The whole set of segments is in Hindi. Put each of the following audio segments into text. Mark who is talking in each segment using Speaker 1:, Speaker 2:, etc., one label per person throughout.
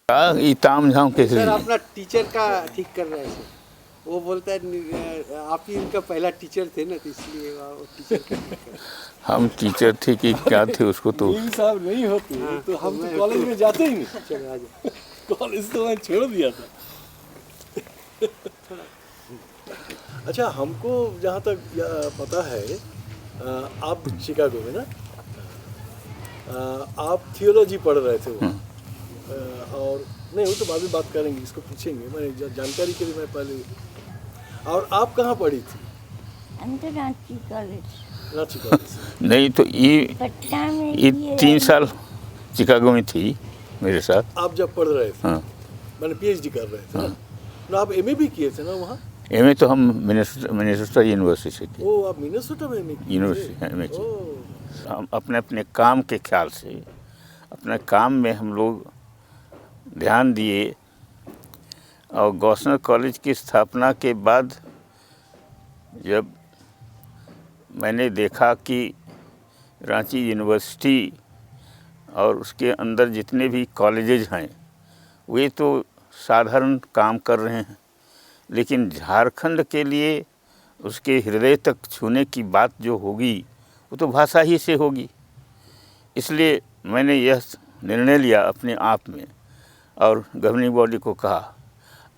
Speaker 1: ये ताम झाम कैसे?
Speaker 2: सर अपना टीचर का ठीक कर रहे हैं सर। वो बोलता है आप ही इनका पहला टीचर थे ना, तो इसलिए वो टीचर का ठीक कर रहे हैं।
Speaker 1: हम टीचर थे कि क्या थे उसको तो
Speaker 3: मीम साहब नहीं होते तो हम तो कॉलेज में जाते ही नहीं।
Speaker 2: चलो आ जाओ।
Speaker 3: कॉलेज तो मैं छोड़ दिया था। अच्छा, हमको जहाँ तक पता है आप शिकागो में ना, आप थियोलॉजी पढ़ रहे थे वहाँ, और नहीं वो तो बाद में बात करेंगे, इसको पूछेंगे, मैं जानकारी के लिए मैं पहले। और आप कहाँ पढ़ी थी?
Speaker 4: हम तो रांची कॉलेज।
Speaker 3: रांची कॉलेज।
Speaker 1: नहीं तो
Speaker 4: पटना में
Speaker 1: ये
Speaker 4: किए
Speaker 1: 3 साल चिकागो में थी मेरे साथ।
Speaker 3: आप जब पढ़ रहे थे,
Speaker 1: हाँ।
Speaker 3: मैंने पीएचडी कर रहे थे ना, तो आप एमए भी किए थे ना वहाँ?
Speaker 1: एमए तो हम मिनेसोटा यूनिवर्सिटी से किए।
Speaker 3: ओ, आप मिनेसोटा में एमए किए थे?
Speaker 1: यूनिवर्सिटी में किए।
Speaker 3: ओह,
Speaker 1: हम अपने अपने काम के ख्याल से अपने काम में हम लोग ध्यान दिए, और गॉसनर कॉलेज की स्थापना के बाद जब मैंने देखा कि रांची यूनिवर्सिटी और उसके अंदर जितने भी कॉलेजेज हैं वे तो साधारण काम कर रहे हैं, लेकिन झारखंड के लिए उसके हृदय तक छूने की बात जो होगी वो तो भाषा ही से होगी। इसलिए मैंने यह निर्णय लिया अपने आप में और गवर्निंग बॉडी को कहा,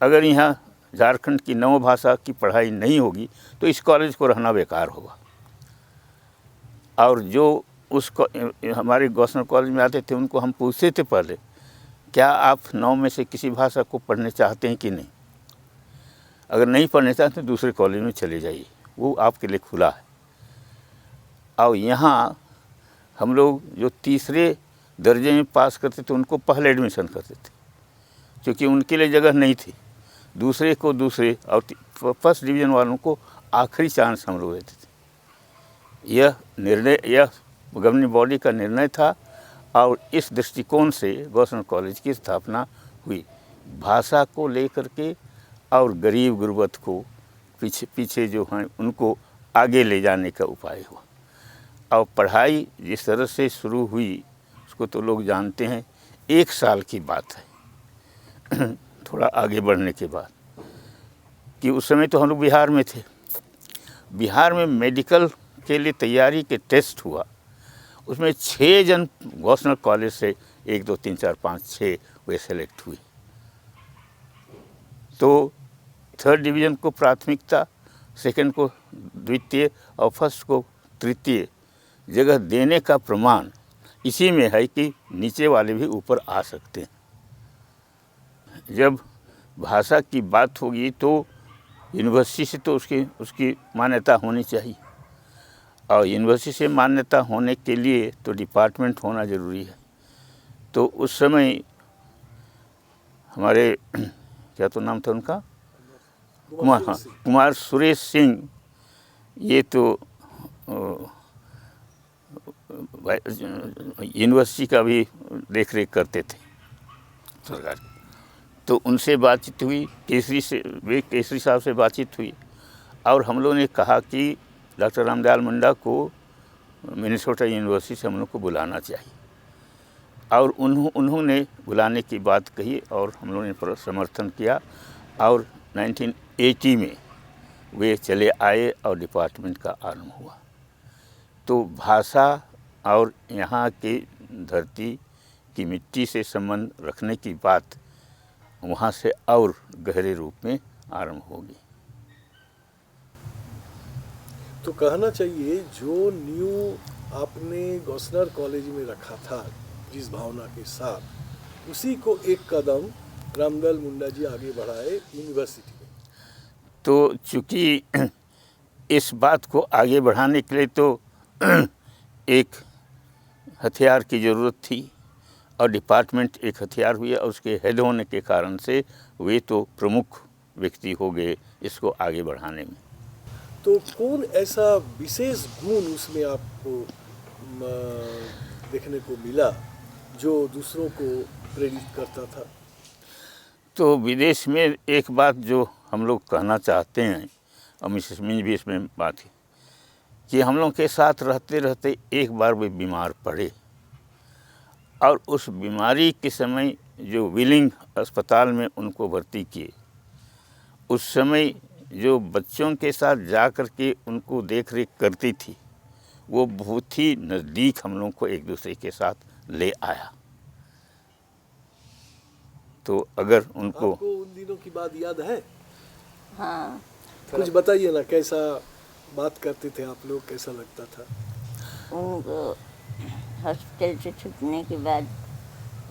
Speaker 1: अगर यहाँ झारखंड की 9 भाषा की पढ़ाई नहीं होगी तो इस कॉलेज को रहना बेकार होगा। और जो उसको हमारे गॉसनर कॉलेज में आते थे उनको हम पूछते थे पहले, क्या आप 9 में से किसी भाषा को पढ़ने चाहते हैं कि नहीं? अगर नहीं पढ़ने चाहते तो दूसरे कॉलेज में चले जाइए, वो आपके लिए खुला है। और यहाँ हम लोग जो तीसरे दर्जे में पास करते थे उनको पहले एडमिशन करते थे, क्योंकि उनके लिए जगह नहीं थी। दूसरे को दूसरे और फर्स्ट डिवीज़न वालों को आखिरी चांस हम लोग देते थे। यह निर्णय, यह गवर्निंग बॉडी का निर्णय था, और इस दृष्टिकोण से गॉसनर कॉलेज की स्थापना हुई, भाषा को लेकर के और गरीब गुरबत को पीछे जो हैं उनको आगे ले जाने का उपाय हुआ। और पढ़ाई जिस तरह से शुरू हुई उसको तो लोग जानते हैं। 1 साल की बात है थोड़ा आगे बढ़ने के बाद, कि उस समय तो हम लोग बिहार में थे। बिहार में मेडिकल के लिए तैयारी के टेस्ट हुआ, उसमें 6 जन गॉसनर कॉलेज से 1 2 3 4 5 6 वे सेलेक्ट हुए। तो 3rd डिवीज़न को प्राथमिकता, 2nd को द्वितीय और 1st को तृतीय जगह देने का प्रमाण इसी में है कि नीचे वाले भी ऊपर आ सकते हैं। जब भाषा की बात होगी तो यूनिवर्सिटी से तो उसकी मान्यता होनी चाहिए, और यूनिवर्सिटी से मान्यता होने के लिए तो डिपार्टमेंट होना ज़रूरी है। तो उस समय हमारे क्या तो नाम था उनका, कुमार सुरेश सिंह, ये तो यूनिवर्सिटी का भी देख रेख करते थे सरकार। तो उनसे बातचीत हुई, केसरी साहब से बातचीत हुई, और हम लोगों ने कहा कि डॉक्टर रामदयाल मुंडा को मिनेसोटा यूनिवर्सिटी से हम लोग को बुलाना चाहिए। और उन्होंने बुलाने की बात कही और हम लोगों ने समर्थन किया, और 1980 में वे चले आए और डिपार्टमेंट का आरंभ हुआ। तो भाषा और यहाँ की धरती की मिट्टी से संबंध रखने की बात वहाँ से और गहरे रूप में आरंभ होगी।
Speaker 3: तो कहना चाहिए जो न्यू आपने गॉसनर कॉलेज में रखा था जिस भावना के साथ, उसी को एक कदम रामदयाल मुंडा जी आगे बढ़ाए यूनिवर्सिटी में।
Speaker 1: तो चूँकि इस बात को आगे बढ़ाने के लिए तो एक हथियार की ज़रूरत थी, और डिपार्टमेंट एक हथियार हुई, और उसके हेड होने के कारण से वे तो प्रमुख व्यक्ति हो गए इसको आगे बढ़ाने में।
Speaker 3: तो कौन ऐसा विशेष गुण उसमें आपको देखने को मिला जो दूसरों को प्रेरित करता था?
Speaker 1: तो विदेश में एक बात जो हम लोग कहना चाहते हैं, और मिसेस मिंज भी इसमें बात है कि हम लोग के साथ रहते रहते एक बार वे बीमार पड़े, और उस बीमारी के समय जो विलिंग अस्पताल में उनको भर्ती किए, उस समय जो बच्चों के साथ जा कर के उनको देख रेख करती थी, वो बहुत ही नज़दीक हम लोग को एक दूसरे के साथ ले आया। तो अगर उनको
Speaker 3: आपको उन दिनों की बात याद है?
Speaker 4: हाँ,
Speaker 3: कुछ बताइए ना, कैसा बात करते थे आप लोग, कैसा लगता था?
Speaker 4: उनको हॉस्पिटल से छूटने के बाद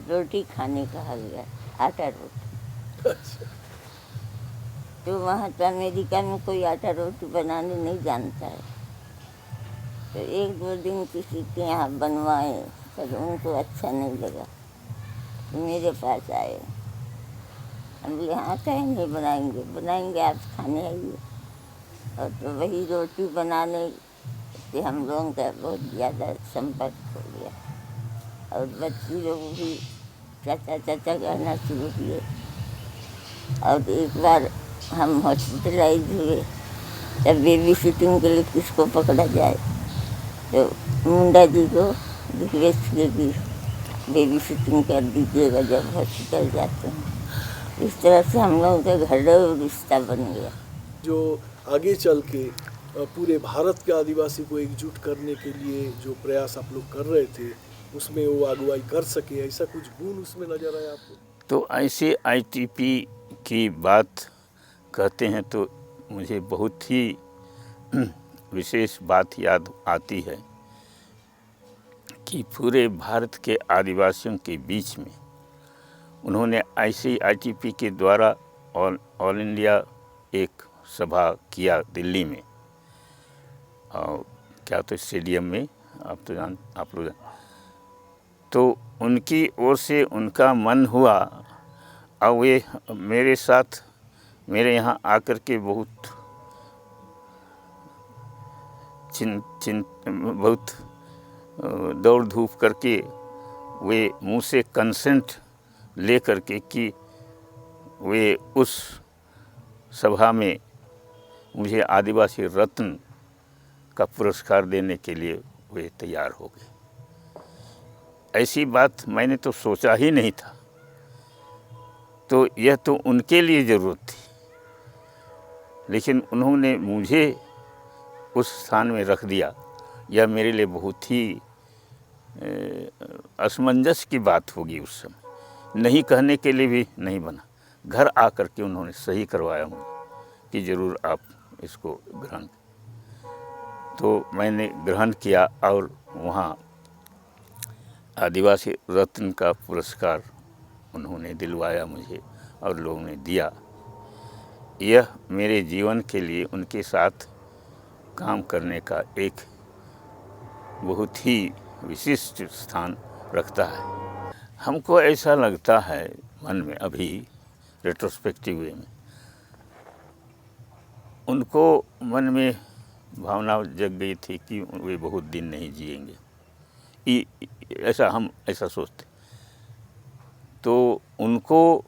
Speaker 4: रोटी खाने कहा गया, आटा रोटी।
Speaker 3: अच्छा,
Speaker 4: तो वहाँ तो अमेरिका में कोई आटा रोटी बनाने नहीं जानता है, तो एक दो दिन किसी के यहाँ बनवाए, पर उनको अच्छा नहीं लगा, तो मेरे पास आए। हम बोले हाँ, कहीं नहीं बनाएंगे, बनाएंगे, आप खाने आइए। और तो वही रोटी बनाने से हम लोगों का बहुत ज़्यादा संपर्क हो गया, और बच्ची लोग भी चाचा चाचा कहना शुरू किए। और एक बार हम हॉस्पिटलाइज हुए, तब बेबी सिटिंग के लिए किसको पकड़ा जाए, तो मुंडा जी को रिक्वेस्ट की कि बेबी सिटिंग कर दीजिएगा जब हॉस्पिटल जाते हैं। इस तरह से हम लोगों का घरेलू रिश्ता बन गया।
Speaker 3: जो आगे चल के पूरे भारत के आदिवासी को एकजुट करने के लिए जो प्रयास आप लोग कर रहे थे, उसमें वो अगुवाई कर सके, ऐसा कुछ गुण उसमें नजर आया आपको?
Speaker 1: तो ऐसे आईटीपी की बात कहते हैं तो मुझे बहुत ही विशेष बात याद आती है कि पूरे भारत के आदिवासियों के बीच में उन्होंने ऐसे आईटीपी के द्वारा ऑल इंडिया एक सभा किया दिल्ली में, और क्या तो स्टेडियम में, आप लोग तो उनकी ओर से उनका मन हुआ, और वे मेरे साथ मेरे यहाँ आकर के बहुत बहुत दौड़ धूप करके वे मुँह से कंसेंट ले करके कि वे उस सभा में मुझे आदिवासी रत्न का पुरस्कार देने के लिए वे तैयार हो गए। ऐसी बात मैंने तो सोचा ही नहीं था। तो यह तो उनके लिए ज़रूरत थी, लेकिन उन्होंने मुझे उस स्थान में रख दिया। यह मेरे लिए बहुत ही असमंजस की बात होगी। उस समय नहीं कहने के लिए भी नहीं बना, घर आकर के उन्होंने सही करवाया मुझे कि ज़रूर आप इसको ग्रहण। तो मैंने ग्रहण किया और वहाँ आदिवासी रत्न का पुरस्कार उन्होंने दिलवाया मुझे और लोगों ने दिया। यह मेरे जीवन के लिए उनके साथ काम करने का एक बहुत ही विशिष्ट स्थान रखता है। हमको ऐसा लगता है मन में, अभी रेट्रोस्पेक्टिव वे में, उनको मन में भावना जग गई थी कि वे बहुत दिन नहीं जिएंगे, हम ऐसा सोचते। तो उनको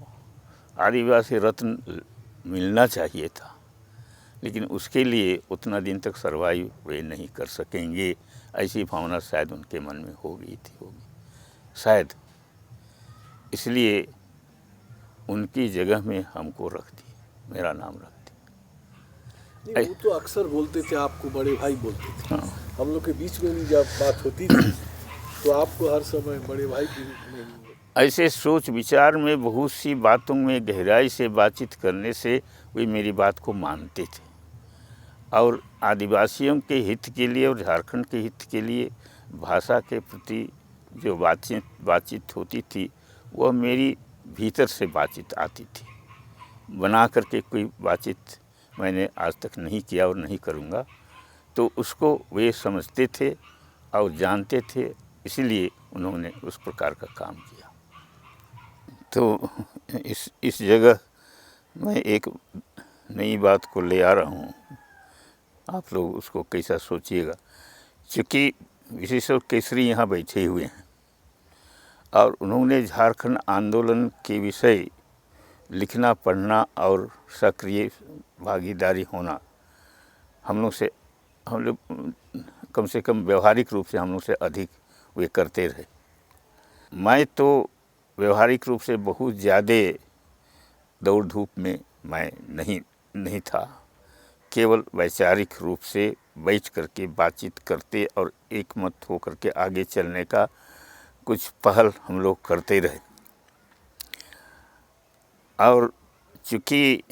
Speaker 1: आदिवासी रत्न मिलना चाहिए था, लेकिन उसके लिए उतना दिन तक सर्वाइव वे नहीं कर सकेंगे, ऐसी भावना शायद उनके मन में होगी शायद। इसलिए उनकी जगह में हमको रख दी, मेरा नाम रख दी।
Speaker 3: नहीं, वो तो अक्सर बोलते थे, आपको बड़े भाई बोलते थे।
Speaker 1: हाँ।
Speaker 3: हम लोग के बीच में भी जब बात होती थी तो आपको हर समय बड़े भाई के रूप में ही।
Speaker 1: ऐसे सोच विचार में बहुत सी बातों में गहराई से बातचीत करने से वे मेरी बात को मानते थे, और आदिवासियों के हित के लिए और झारखंड के हित के लिए भाषा के प्रति जो बातचीत होती थी, वह मेरी भीतर से बातचीत आती थी। बना करके कोई बातचीत मैंने आज तक नहीं किया और नहीं करूँगा। तो उसको वे समझते थे और जानते थे, इसलिए उन्होंने उस प्रकार का काम किया। तो इस जगह मैं एक नई बात को ले आ रहा हूँ, आप लोग उसको कैसा सोचिएगा। चूँकि विशेषकर केसरी यहाँ बैठे हुए हैं, और उन्होंने झारखंड आंदोलन के विषय लिखना, पढ़ना और सक्रिय भागीदारी होना हम लोग कम से कम व्यवहारिक रूप से हम लोग से अधिक वे करते रहे। मैं तो व्यवहारिक रूप से बहुत ज़्यादा दौड़ धूप में मैं नहीं था। केवल वैचारिक रूप से बैठ करके बातचीत करते और एकमत हो करके आगे चलने का कुछ पहल हम लोग करते रहे। और चूँकि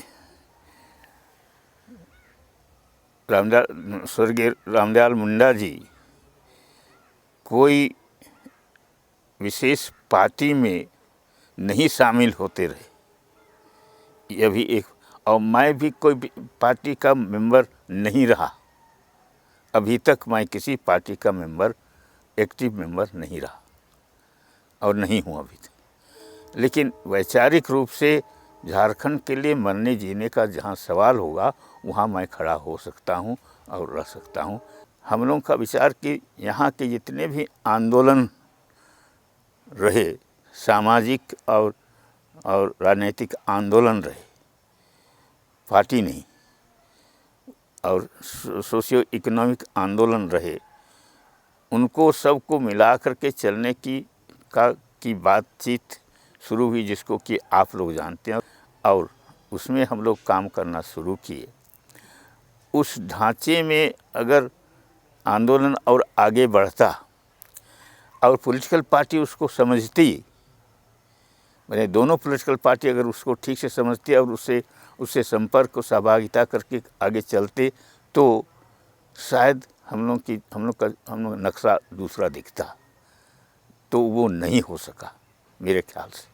Speaker 1: स्वर्गीय रामदयाल मुंडा जी कोई विशेष पार्टी में नहीं शामिल होते रहे, यह भी एक, और मैं भी कोई पार्टी का मेंबर नहीं रहा। अभी तक मैं किसी पार्टी का मेंबर, एक्टिव मेंबर नहीं रहा और नहीं हूँ अभी तक। लेकिन वैचारिक रूप से झारखंड के लिए मरने जीने का जहाँ सवाल होगा वहाँ मैं खड़ा हो सकता हूँ और रह सकता हूँ। हम लोगों का विचार कि यहाँ के जितने भी आंदोलन रहे, सामाजिक और राजनीतिक आंदोलन रहे, पार्टी नहीं, और सोशियो इकोनॉमिक आंदोलन रहे, उनको सबको मिला करके चलने की बातचीत शुरू हुई, जिसको कि आप लोग जानते हैं, और उसमें हम लोग काम करना शुरू किए। उस ढांचे में अगर आंदोलन और आगे बढ़ता और पॉलिटिकल पार्टी उसको समझती, मैंने दोनों पॉलिटिकल पार्टी अगर उसको ठीक से समझती और उससे संपर्क और सहभागिता करके आगे चलते, तो शायद हम लोग का नक्शा दूसरा दिखता। तो वो नहीं हो सका मेरे ख्याल से।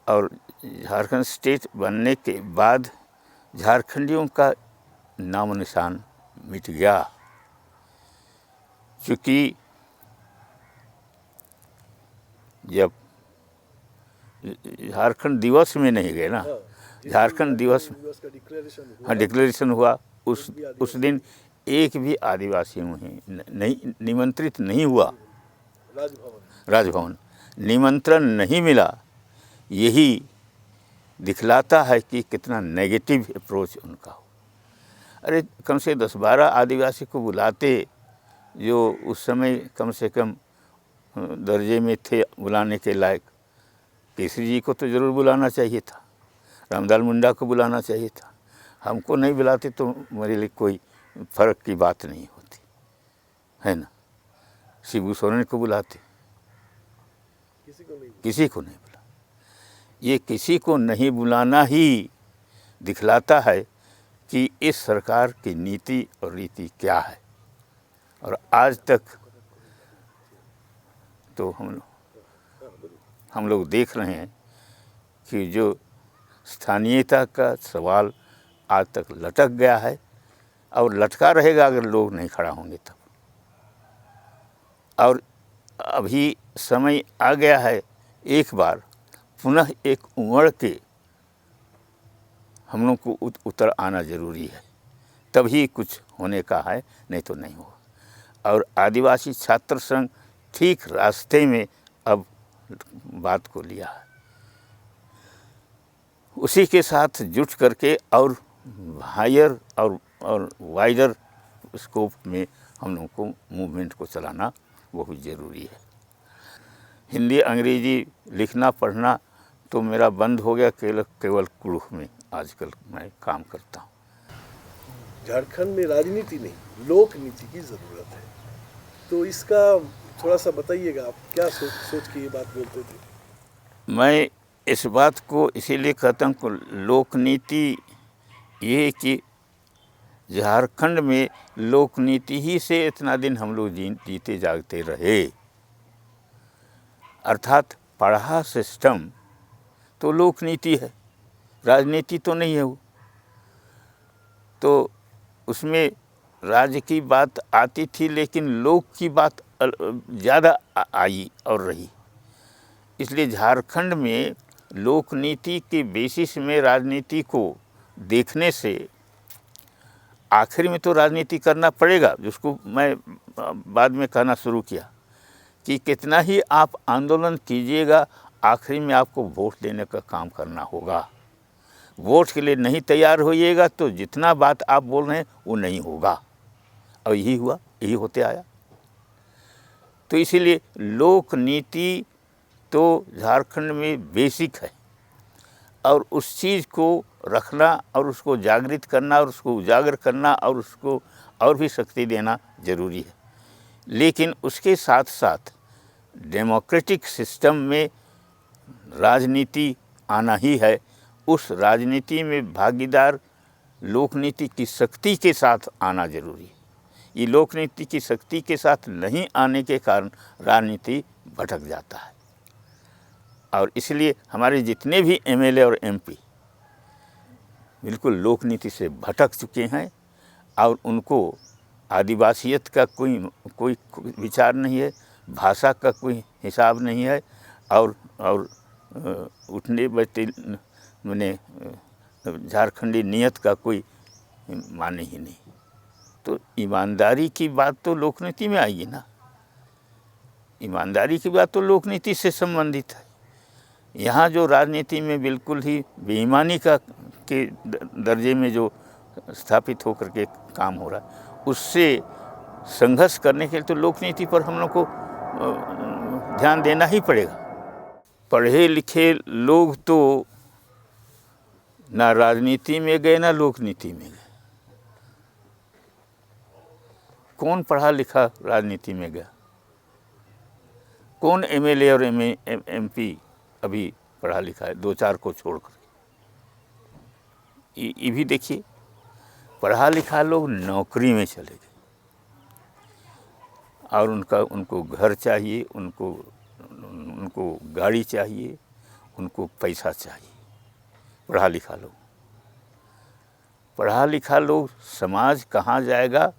Speaker 1: और झारखंड स्टेट बनने के बाद झारखंडियों का नाम निशान मिट गया, क्योंकि जब झारखंड दिवस में नहीं गए ना, झारखंड दिवस
Speaker 3: का डिक्लेरेशन हुआ,
Speaker 1: हाँ डिक्लेरेशन हुआ, उस दिन एक भी आदिवासी नहीं निमंत्रित नहीं हुआ। राजभवन निमंत्रण नहीं मिला। यही दिखलाता है कि कितना नेगेटिव अप्रोच उनका हो। अरे कम से 10-12 आदिवासी को बुलाते, जो उस समय कम से कम दर्जे में थे बुलाने के लायक। केसरी जी को तो ज़रूर बुलाना चाहिए था, रामदयाल मुंडा को बुलाना चाहिए था। हमको नहीं बुलाते तो मेरे लिए कोई फ़र्क की बात नहीं होती, है ना। शिबू सोरेन को बुलाते, किसी को नहीं बुला। ये किसी को नहीं बुलाना ही दिखलाता है कि इस सरकार की नीति और रीति क्या है। और आज तक तो हम लोग देख रहे हैं कि जो स्थानीयता का सवाल आज तक लटक गया है और लटका रहेगा अगर लोग नहीं खड़ा होंगे तब। और अभी समय आ गया है एक बार पुनः एक उमड़ के हम लोग को उतर आना ज़रूरी है, तभी कुछ होने का है, नहीं तो नहीं होगा। और आदिवासी छात्र संघ ठीक रास्ते में अब बात को लिया है। उसी के साथ जुट करके और हायर और वाइडर स्कोप में हम लोग को मूवमेंट को चलाना बहुत ज़रूरी है। हिंदी अंग्रेजी लिखना पढ़ना तो मेरा बंद हो गया, केवल कुड़ुख में आजकल मैं काम करता हूँ।
Speaker 3: झारखंड में राजनीति नहीं, लोक नीति की ज़रूरत है, तो इसका थोड़ा सा बताइएगा। आप क्या सोच के ये बात बोलते थे?
Speaker 1: मैं इस बात को इसीलिए कहता हूँ कि लोक नीति ये कि झारखंड में लोक नीति ही से इतना दिन हम लोग जीते जागते रहे। अर्थात पढ़ा सिस्टम तो लोक नीति है, राजनीति तो नहीं है वो। तो उसमें राज्य की बात आती थी, लेकिन लोक की बात ज़्यादा आई और रही। इसलिए झारखंड में लोक नीति के बेसिस में राजनीति को देखने से आखिर में तो राजनीति करना पड़ेगा, जिसको मैं बाद में कहना शुरू किया कि कितना ही आप आंदोलन कीजिएगा, आखिरी में आपको वोट देने का काम करना होगा। वोट के लिए नहीं तैयार होइएगा तो जितना बात आप बोल रहे हैं वो नहीं होगा। और यही हुआ, यही होते आया। तो इसीलिए लोक नीति तो झारखंड में बेसिक है, और उस चीज़ को रखना और उसको जागृत करना और उसको उजागर करना और उसको और भी शक्ति देना ज़रूरी है। लेकिन उसके साथ साथ डेमोक्रेटिक सिस्टम में राजनीति आना ही है। उस राजनीति में भागीदार लोकनीति की शक्ति के साथ आना जरूरी है। ये लोकनीति की शक्ति के साथ नहीं आने के कारण राजनीति भटक जाता है। और इसलिए हमारे जितने भी एमएलए और एमपी बिल्कुल लोकनीति से भटक चुके हैं, और उनको आदिवासियत का कोई विचार नहीं है, भाषा का कोई हिसाब नहीं है, और उठने बैठे मैंने झारखंडी नियत का कोई माने ही नहीं। तो ईमानदारी की बात तो लोकनीति में आएगी ना। ईमानदारी की बात तो लोकनीति से संबंधित है। यहाँ जो राजनीति में बिल्कुल ही बेईमानी के दर्जे में जो स्थापित होकर के काम हो रहा है, उससे संघर्ष करने के लिए तो लोकनीति पर हम लोग को ध्यान देना ही पड़ेगा। पढ़े लिखे लोग तो ना राजनीति में गए ना लोकनीति में गए। कौन पढ़ा लिखा राजनीति में गया? कौन एमएलए और एमपी अभी पढ़ा लिखा है, दो चार को छोड़कर? ये भी देखिए, पढ़ा लिखा लोग नौकरी में चले गए, और उनको घर चाहिए, उनको गाड़ी चाहिए, उनको पैसा चाहिए। पढ़ा लिखा लोग समाज कहाँ जाएगा,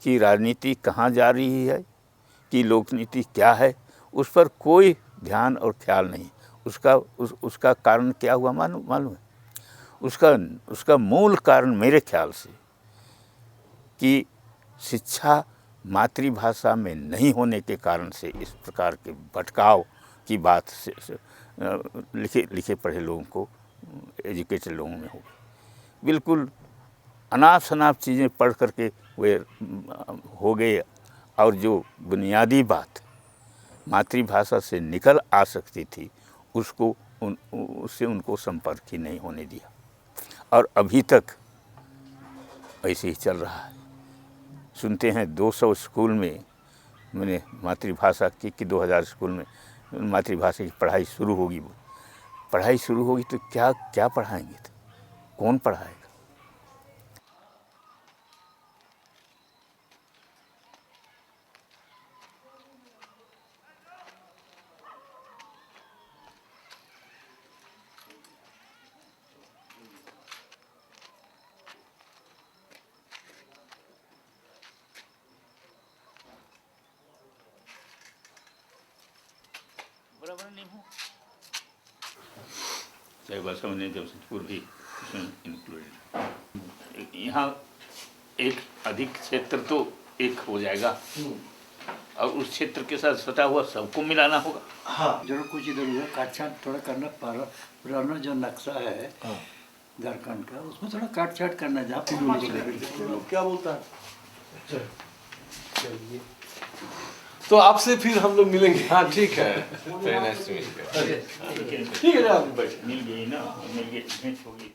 Speaker 1: कि राजनीति कहाँ जा रही है, कि लोकनीति क्या है, उस पर कोई ध्यान और ख्याल नहीं। उसका कारण क्या हुआ मालूम है? उसका मूल कारण मेरे ख्याल से कि शिक्षा मातृभाषा में नहीं होने के कारण से इस प्रकार के भटकाव की बात से लिखे पढ़े लोगों को, एजुकेटेड लोगों में हो गई। बिल्कुल अनाप शनाप चीज़ें पढ़ करके वे हो गए, और जो बुनियादी बात मातृभाषा से निकल आ सकती थी उससे उनको संपर्क ही नहीं होने दिया। और अभी तक ऐसे ही चल रहा है। सुनते हैं 200 स्कूल में मैंने मातृभाषा की, 2000 स्कूल में मातृभाषा की पढ़ाई शुरू होगी। तो क्या पढ़ाएंगे? तो कौन पढ़ाएगा? बराबर नहीं हो, चाहे बसव ने जमशेदपुर भी इसमें इंक्लूडेड। यहाँ एक अधिक क्षेत्र तो एक हो जाएगा, और उस क्षेत्र के साथ सटा हुआ सबको मिलाना होगा।
Speaker 5: हाँ, जरूर कुछ इधर उधर काट छाट थोड़ा करना, पुराना जो नक्शा है झारखंड का, उसमें थोड़ा काट छाट करना, जहाँ
Speaker 3: क्या बोलता है? चलिए, तो आपसे फिर हम लोग मिलेंगे।
Speaker 6: हाँ ठीक है, very nice to meet you.
Speaker 3: ठीक है, आप बैठिए।
Speaker 1: मिल गई ना, मिल गई, भेंट होगी।